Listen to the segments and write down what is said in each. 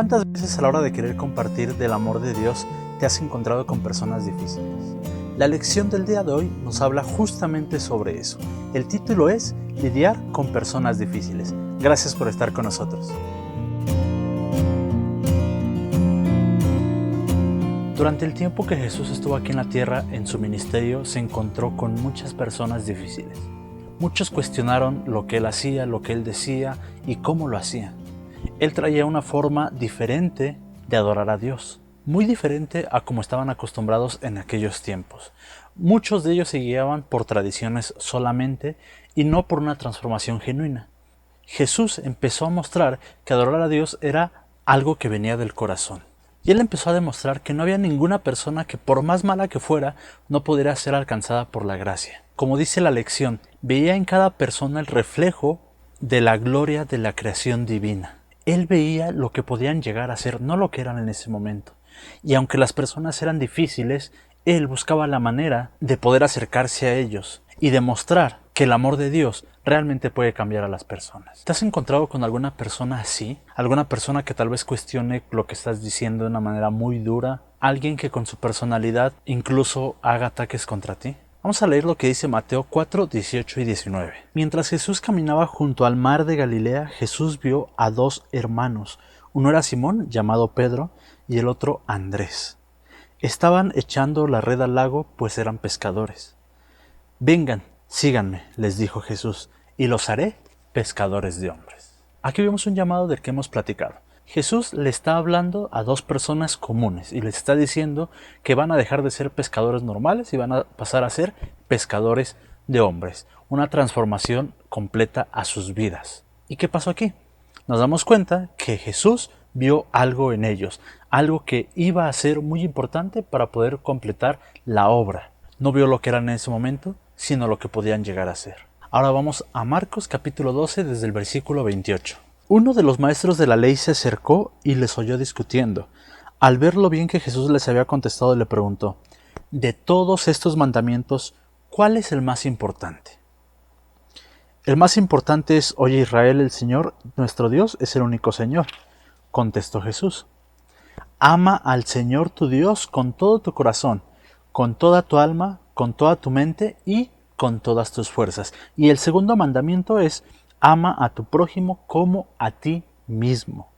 ¿Cuántas veces a la hora de querer compartir del amor de Dios te has encontrado con personas difíciles? La lección del día de hoy nos habla justamente sobre eso. El título es Lidiar con personas difíciles. Gracias por estar con nosotros. Durante el tiempo que Jesús estuvo aquí en la tierra, en su ministerio, se encontró con muchas personas difíciles. Muchos cuestionaron lo que él hacía, lo que él decía y cómo lo hacía. Él traía una forma diferente de adorar a Dios, muy diferente a como estaban acostumbrados en aquellos tiempos. Muchos de ellos se guiaban por tradiciones solamente y no por una transformación genuina. Jesús empezó a mostrar que adorar a Dios era algo que venía del corazón. Y él empezó a demostrar que no había ninguna persona que, por más mala que fuera, no pudiera ser alcanzada por la gracia. Como dice la lección, veía en cada persona el reflejo de la gloria de la creación divina. Él veía lo que podían llegar a ser, no lo que eran en ese momento. Y aunque las personas eran difíciles, él buscaba la manera de poder acercarse a ellos y demostrar que el amor de Dios realmente puede cambiar a las personas. ¿Te has encontrado con alguna persona así? ¿Alguna persona que tal vez cuestione lo que estás diciendo de una manera muy dura? ¿Alguien que con su personalidad incluso haga ataques contra ti? Vamos a leer lo que dice Mateo 4, 18 y 19. Mientras Jesús caminaba junto al mar de Galilea, Jesús vio a dos hermanos. Uno era Simón, llamado Pedro, y el otro Andrés. Estaban echando la red al lago, pues eran pescadores. Vengan, síganme, les dijo Jesús, y los haré pescadores de hombres. Aquí vemos un llamado del que hemos platicado. Jesús le está hablando a dos personas comunes y les está diciendo que van a dejar de ser pescadores normales y van a pasar a ser pescadores de hombres. Una transformación completa a sus vidas. ¿Y qué pasó aquí? Nos damos cuenta que Jesús vio algo en ellos, algo que iba a ser muy importante para poder completar la obra. No vio lo que eran en ese momento, sino lo que podían llegar a ser. Ahora vamos a Marcos capítulo 12 desde el versículo 28. Uno de los maestros de la ley se acercó y les oyó discutiendo. Al ver lo bien que Jesús les había contestado, le preguntó: de todos estos mandamientos, ¿cuál es el más importante? El más importante es: oye Israel, el Señor, nuestro Dios, es el único Señor, contestó Jesús. Ama al Señor tu Dios con todo tu corazón, con toda tu alma, con toda tu mente y con todas tus fuerzas. Y el segundo mandamiento es: ama a tu prójimo como a ti mismo.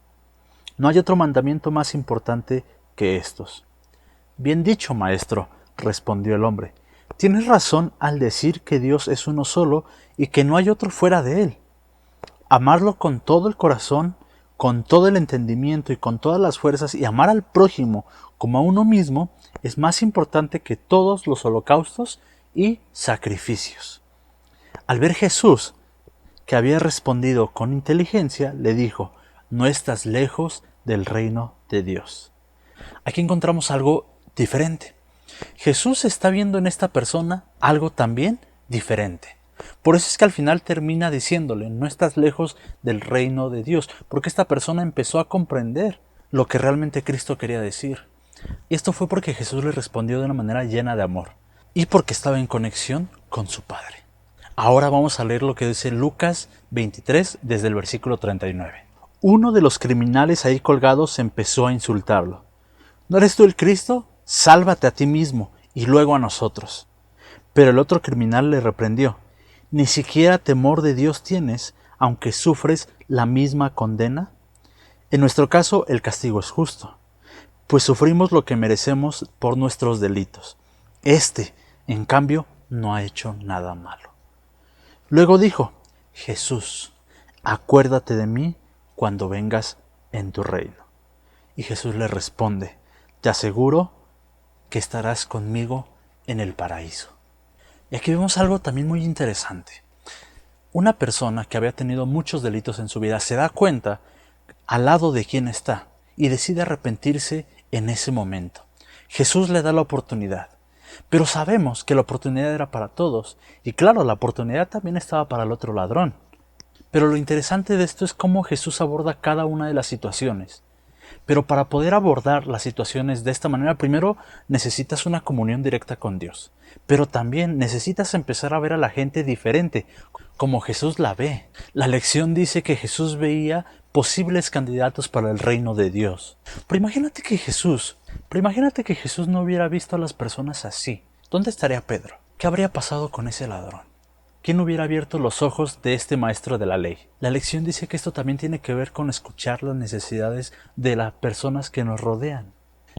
No hay otro mandamiento más importante que estos. Bien dicho, maestro, respondió el hombre. Tienes razón al decir que Dios es uno solo y que no hay otro fuera de él. Amarlo con todo el corazón, con todo el entendimiento y con todas las fuerzas, y amar al prójimo como a uno mismo es más importante que todos los holocaustos y sacrificios. Al ver Jesús que había respondido con inteligencia, le dijo: no estás lejos del reino de Dios. Aquí encontramos algo diferente. Jesús está viendo en esta persona algo también diferente. Por eso es que al final termina diciéndole: no estás lejos del reino de Dios, porque esta persona empezó a comprender lo que realmente Cristo quería decir. Y esto fue porque Jesús le respondió de una manera llena de amor y porque estaba en conexión con su Padre. Ahora vamos a leer lo que dice Lucas 23 desde el versículo 39. Uno de los criminales ahí colgados empezó a insultarlo. ¿No eres tú el Cristo? Sálvate a ti mismo y luego a nosotros. Pero el otro criminal le reprendió: ¿ni siquiera temor de Dios tienes, aunque sufres la misma condena? En nuestro caso el castigo es justo, pues sufrimos lo que merecemos por nuestros delitos. En cambio, no ha hecho nada malo. Luego dijo: Jesús, acuérdate de mí cuando vengas en tu reino. Y Jesús le responde: te aseguro que estarás conmigo en el paraíso. Y aquí vemos algo también muy interesante. Una persona que había tenido muchos delitos en su vida se da cuenta al lado de quién está y decide arrepentirse en ese momento. Jesús le da la oportunidad, pero sabemos que la oportunidad era para todos, y claro, la oportunidad también estaba para el otro ladrón. Pero lo interesante de esto es cómo Jesús aborda cada una de las situaciones. Pero para poder abordar las situaciones de esta manera, primero necesitas una comunión directa con Dios. Pero también necesitas empezar a ver a la gente diferente, como Jesús la ve. La lección dice que Jesús veía posibles candidatos para el reino de Dios. Pero imagínate que Jesús no hubiera visto a las personas así. ¿Dónde estaría Pedro? ¿Qué habría pasado con ese ladrón? ¿Quién hubiera abierto los ojos de este maestro de la ley? La lección dice que esto también tiene que ver con escuchar las necesidades de las personas que nos rodean.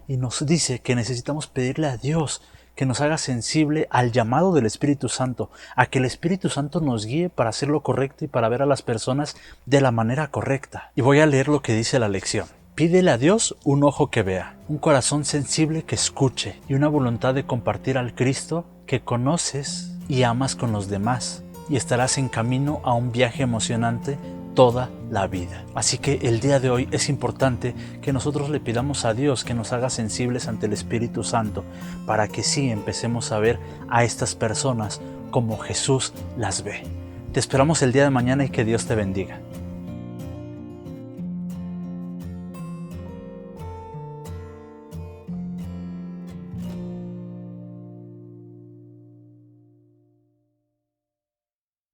Y nos dice que necesitamos pedirle a Dios que nos haga sensible al llamado del Espíritu Santo, a que el Espíritu Santo nos guíe para hacer lo correcto y para ver a las personas de la manera correcta. Y voy a leer lo que dice la lección. Pídele a Dios un ojo que vea, un corazón sensible que escuche y una voluntad de compartir al Cristo que conoces y amas con los demás, y estarás en camino a un viaje emocionante toda la vida. Así que el día de hoy es importante que nosotros le pidamos a Dios que nos haga sensibles ante el Espíritu Santo, para que sí empecemos a ver a estas personas como Jesús las ve. Te esperamos el día de mañana y que Dios te bendiga.